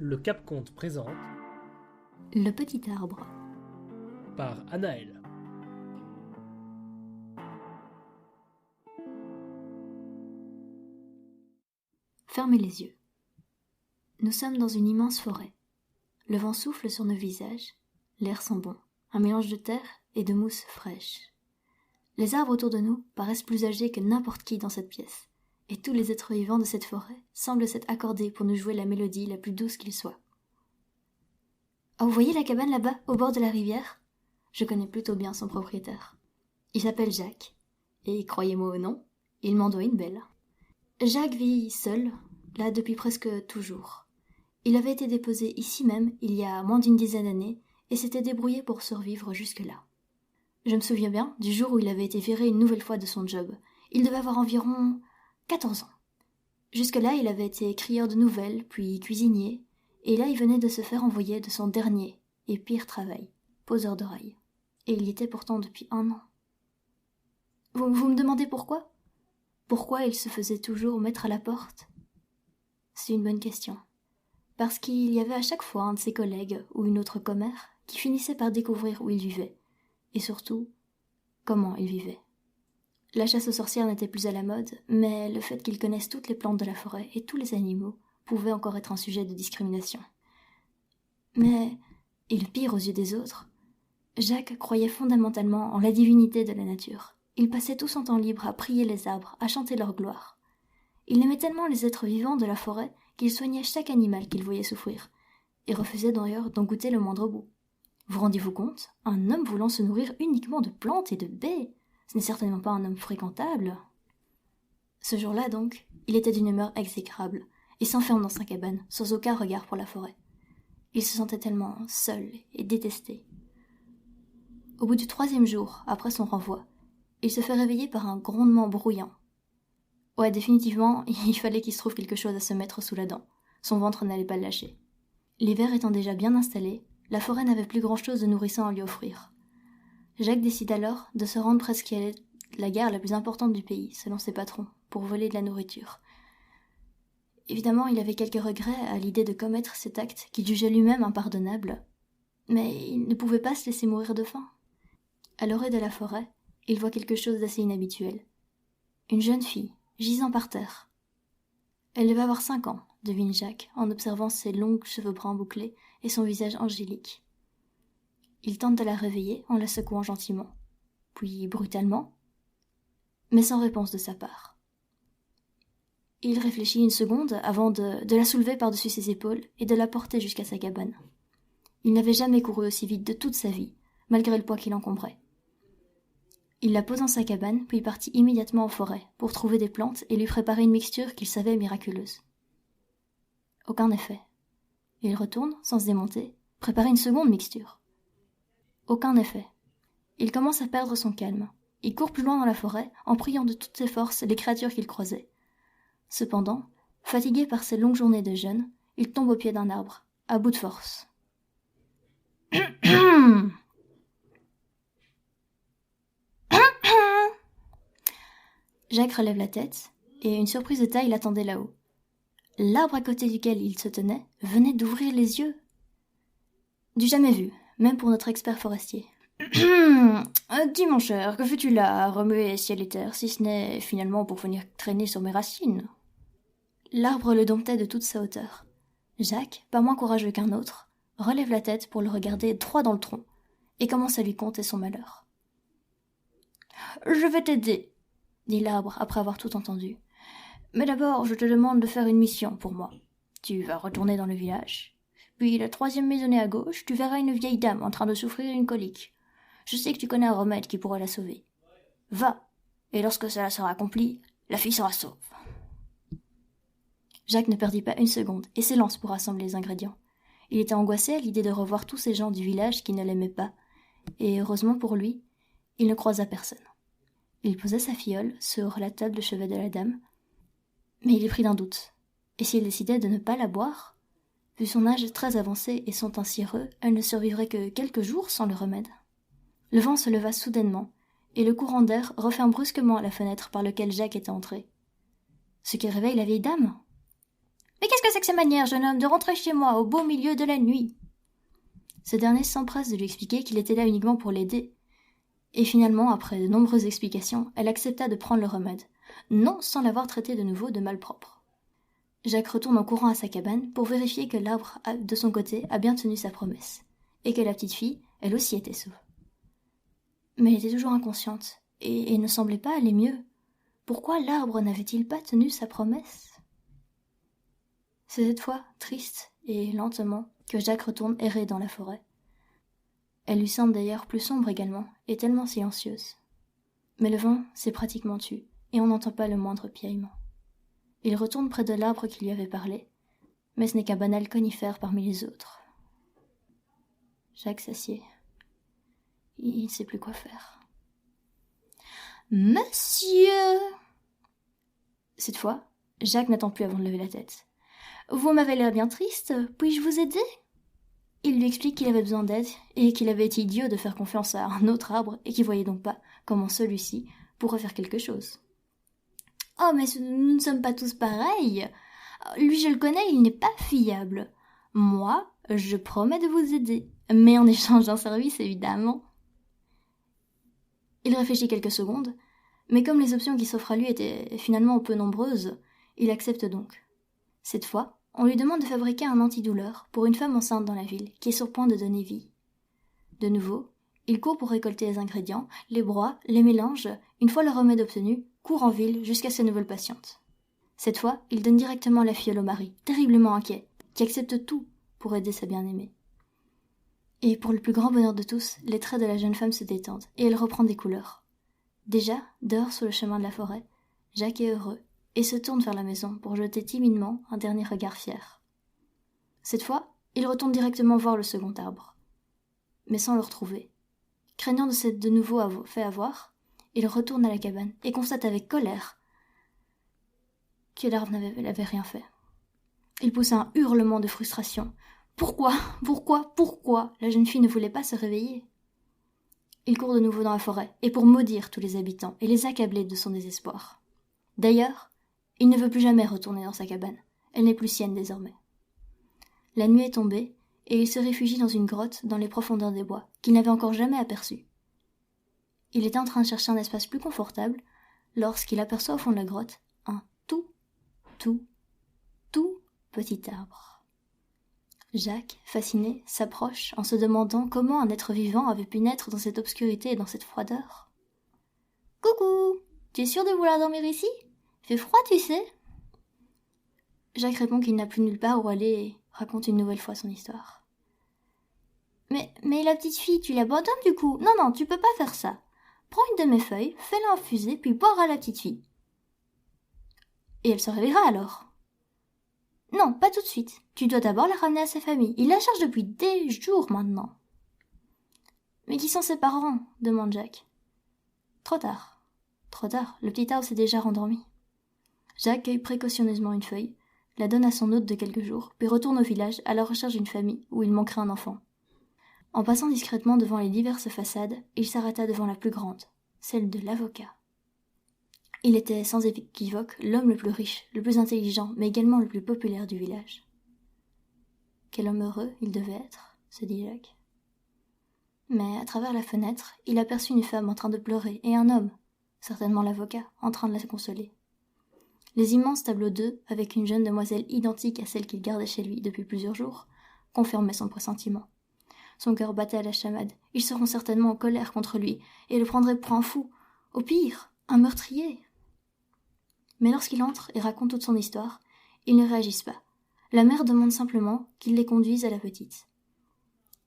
Le Cap-Conte présente Le petit arbre. par Anaël. Fermez les yeux. Nous sommes dans une immense forêt. Le vent souffle sur nos visages, l'air sent bon, un mélange de terre et de mousse fraîche. Les arbres autour de nous paraissent plus âgés que n'importe qui dans cette pièce, et tous les êtres vivants de cette forêt semblent s'être accordés pour nous jouer la mélodie la plus douce qu'il soit. Oh, vous voyez la cabane là-bas, au bord de la rivière ? Je connais plutôt bien son propriétaire. Il s'appelle Jacques, et croyez-moi ou non, il m'en doit une belle. Jacques vit seul, là depuis presque toujours. Il avait été déposé ici même il y a moins d'une dizaine d'années et s'était débrouillé pour survivre jusque-là. Je me souviens bien du jour où il avait été viré une nouvelle fois de son job. Il devait avoir environ 14 ans. Jusque-là, il avait été crieur de nouvelles, puis cuisinier, et là il venait de se faire envoyer de son dernier et pire travail, poseur d'oreilles. Et il y était pourtant depuis 1 an. Vous me demandez pourquoi ? Pourquoi il se faisait toujours mettre à la porte ? C'est une bonne question. Parce qu'il y avait à chaque fois un de ses collègues ou une autre commère qui finissait par découvrir où il vivait, et surtout, comment il vivait. La chasse aux sorcières n'était plus à la mode, mais le fait qu'ils connaissent toutes les plantes de la forêt et tous les animaux pouvait encore être un sujet de discrimination. Mais, et le pire aux yeux des autres, Jacques croyait fondamentalement en la divinité de la nature. Il passait tout son temps libre à prier les arbres, à chanter leur gloire. Il aimait tellement les êtres vivants de la forêt qu'il soignait chaque animal qu'il voyait souffrir, et refusait d'ailleurs d'en goûter le moindre bout. Vous rendez-vous compte ? Un homme voulant se nourrir uniquement de plantes et de baies, ce n'est certainement pas un homme fréquentable. Ce jour-là donc, il était d'une humeur exécrable, et s'enferme dans sa cabane, sans aucun regard pour la forêt. Il se sentait tellement seul et détesté. Au bout du 3e jour, après son renvoi, il se fait réveiller par un grondement bruyant. Ouais, définitivement, il fallait qu'il se trouve quelque chose à se mettre sous la dent. Son ventre n'allait pas le lâcher. L'hiver étant déjà bien installé, la forêt n'avait plus grand-chose de nourrissant à lui offrir. Jacques décide alors de se rendre presque à la gare la plus importante du pays, selon ses patrons, pour voler de la nourriture. Évidemment, il avait quelques regrets à l'idée de commettre cet acte qu'il jugeait lui-même impardonnable, mais il ne pouvait pas se laisser mourir de faim. À l'orée de la forêt, il voit quelque chose d'assez inhabituel. Une jeune fille, gisant par terre. Elle devait avoir 5 ans, devine Jacques, en observant ses longs cheveux bruns bouclés et son visage angélique. Il tente de la réveiller en la secouant gentiment, puis brutalement, mais sans réponse de sa part. Il réfléchit une seconde avant de la soulever par-dessus ses épaules et de la porter jusqu'à sa cabane. Il n'avait jamais couru aussi vite de toute sa vie, malgré le poids qu'il encombrait. Il la pose dans sa cabane, puis partit immédiatement en forêt pour trouver des plantes et lui préparer une mixture qu'il savait miraculeuse. Aucun effet. Il retourne, sans se démonter, préparer une seconde mixture. Aucun effet. Il commence à perdre son calme. Il court plus loin dans la forêt, en priant de toutes ses forces les créatures qu'il croisait. Cependant, fatigué par ses longues journées de jeûne, il tombe au pied d'un arbre, à bout de force. Jacques relève la tête, et une surprise de taille l'attendait là-haut. L'arbre à côté duquel il se tenait venait d'ouvrir les yeux. Du jamais vu, même pour notre expert forestier. Dis mon cher, que fais-tu là, à remuer ciel et terre, si ce n'est finalement pour venir traîner sur mes racines ? L'arbre le domptait de toute sa hauteur. Jacques, pas moins courageux qu'un autre, relève la tête pour le regarder droit dans le tronc, et commence à lui conter son malheur. « Je vais t'aider, » dit l'arbre après avoir tout entendu. « Mais d'abord, je te demande de faire une mission pour moi. Tu vas retourner dans le village. Puis, la 3e maisonnée à gauche, tu verras une vieille dame en train de souffrir d'une colique. Je sais que tu connais un remède qui pourrait la sauver. Va, et lorsque cela sera accompli, la fille sera sauve. » Jacques ne perdit pas une seconde et s'élance pour rassembler les ingrédients. Il était angoissé à l'idée de revoir tous ces gens du village qui ne l'aimaient pas, et heureusement pour lui, il ne croisa personne. Il posa sa fiole sur la table de chevet de la dame, mais il est pris d'un doute. Et s'il décidait de ne pas la boire ? Vu son âge très avancé et son teint cireux, elle ne survivrait que quelques jours sans le remède. Le vent se leva soudainement, et le courant d'air referme brusquement la fenêtre par laquelle Jacques était entré. Ce qui réveille la vieille dame. « Mais Qu'est-ce que c'est que cette manière, jeune homme, de rentrer chez moi au beau milieu de la nuit ?» Ce dernier s'empresse de lui expliquer qu'il était là uniquement pour l'aider. Et finalement, après de nombreuses explications, elle accepta de prendre le remède, non sans l'avoir traité de nouveau de malpropre. Jacques retourne en courant à sa cabane pour vérifier que l'arbre, de son côté, a bien tenu sa promesse, et que la petite fille, elle aussi, était sauve. Mais elle était toujours inconsciente, et ne semblait pas aller mieux. Pourquoi l'arbre n'avait-il pas tenu sa promesse ? C'est cette fois, triste et lentement, que Jacques retourne errer dans la forêt. Elle lui semble d'ailleurs plus sombre également, et tellement silencieuse. Mais le vent s'est pratiquement tu, et on n'entend pas le moindre piaillement. Il retourne près de l'arbre qui lui avait parlé, mais ce n'est qu'un banal conifère parmi les autres. Jacques s'assied. Il ne sait plus quoi faire. « Monsieur !» Cette fois, Jacques n'attend plus avant de lever la tête. « Vous m'avez l'air bien triste, puis-je vous aider ?» Il lui explique qu'il avait besoin d'aide et qu'il avait été idiot de faire confiance à un autre arbre et qu'il voyait donc pas comment celui-ci pourrait faire quelque chose. « Oh, mais nous ne sommes pas tous pareils. Lui, je le connais, il n'est pas fiable. Moi, je promets de vous aider, mais en échange d'un service, évidemment. » Il réfléchit quelques secondes, mais comme les options qui s'offrent à lui étaient finalement peu nombreuses, il accepte donc. Cette fois, on lui demande de fabriquer un antidouleur pour une femme enceinte dans la ville, qui est sur point de donner vie. De nouveau, il court pour récolter les ingrédients, les broie, les mélange, une fois le remède obtenu, court en ville jusqu'à sa nouvelle patiente. Cette fois, il donne directement la fiole au mari, terriblement inquiet, qui accepte tout pour aider sa bien-aimée. Et pour le plus grand bonheur de tous, les traits de la jeune femme se détendent, et elle reprend des couleurs. Déjà, dehors sur le chemin de la forêt, Jacques est heureux, et se tourne vers la maison pour jeter timidement un dernier regard fier. Cette fois, il retourne directement voir le second arbre, mais sans le retrouver. Craignant de s'être de nouveau fait avoir, il retourne à la cabane et constate avec colère que l'arbre n'avait rien fait. Il poussa un hurlement de frustration. Pourquoi ? La jeune fille ne voulait pas se réveiller. Il court de nouveau dans la forêt, et pour maudire tous les habitants et les accabler de son désespoir. D'ailleurs, il ne veut plus jamais retourner dans sa cabane. Elle n'est plus sienne désormais. La nuit est tombée, et il se réfugie dans une grotte dans les profondeurs des bois, qu'il n'avait encore jamais aperçue. Il était en train de chercher un espace plus confortable, lorsqu'il aperçoit au fond de la grotte un tout petit arbre. Jacques, fasciné, s'approche en se demandant comment un être vivant avait pu naître dans cette obscurité et dans cette froideur. « Coucou, tu es sûr de vouloir dormir ici ? Il fait froid, tu sais ?» Jacques répond qu'il n'a plus nulle part où aller et raconte une nouvelle fois son histoire. « Mais la petite fille, tu l'abandonnes du coup ? Non, tu peux pas faire ça. Prends une de mes feuilles, fais-la infuser, puis boire à la petite fille. » « Et elle se réveillera alors ? » ?»« Non, pas tout de suite. Tu dois d'abord la ramener à sa famille. Il la cherche depuis des jours maintenant. »« Mais qui sont ses parents ? » demande Jacques. Trop tard, le petit arbre s'est déjà rendormi. Jacques cueille précautionneusement une feuille, la donne à son hôte de quelques jours, puis retourne au village à la recherche d'une famille où il manquerait un enfant. En passant discrètement devant les diverses façades, il s'arrêta devant la plus grande, celle de l'avocat. Il était sans équivoque l'homme le plus riche, le plus intelligent, mais également le plus populaire du village. Quel homme heureux il devait être, se dit Jacques. Mais à travers la fenêtre, il aperçut une femme en train de pleurer et un homme, certainement l'avocat, en train de la consoler. Les immenses tableaux d'œufs, avec une jeune demoiselle identique à celle qu'il gardait chez lui depuis plusieurs jours, confirmaient son pressentiment. Son cœur battait à la chamade. Ils seront certainement en colère contre lui et le prendraient pour un fou, au pire, un meurtrier. Mais lorsqu'il entre et raconte toute son histoire, ils ne réagissent pas. La mère demande simplement qu'il les conduise à la petite.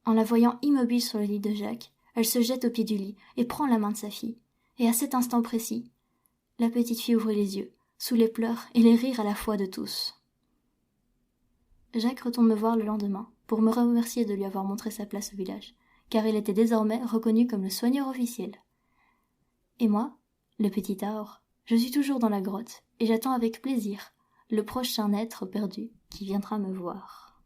En la voyant immobile sur le lit de Jacques, elle se jette au pied du lit et prend la main de sa fille. Et à cet instant précis, la petite fille ouvrit les yeux, sous les pleurs et les rires à la fois de tous. Jacques retourne me voir le lendemain, pour me remercier de lui avoir montré sa place au village, car il était désormais reconnu comme le soigneur officiel. Et moi, le petit arbre, je suis toujours dans la grotte, et j'attends avec plaisir le prochain être perdu qui viendra me voir.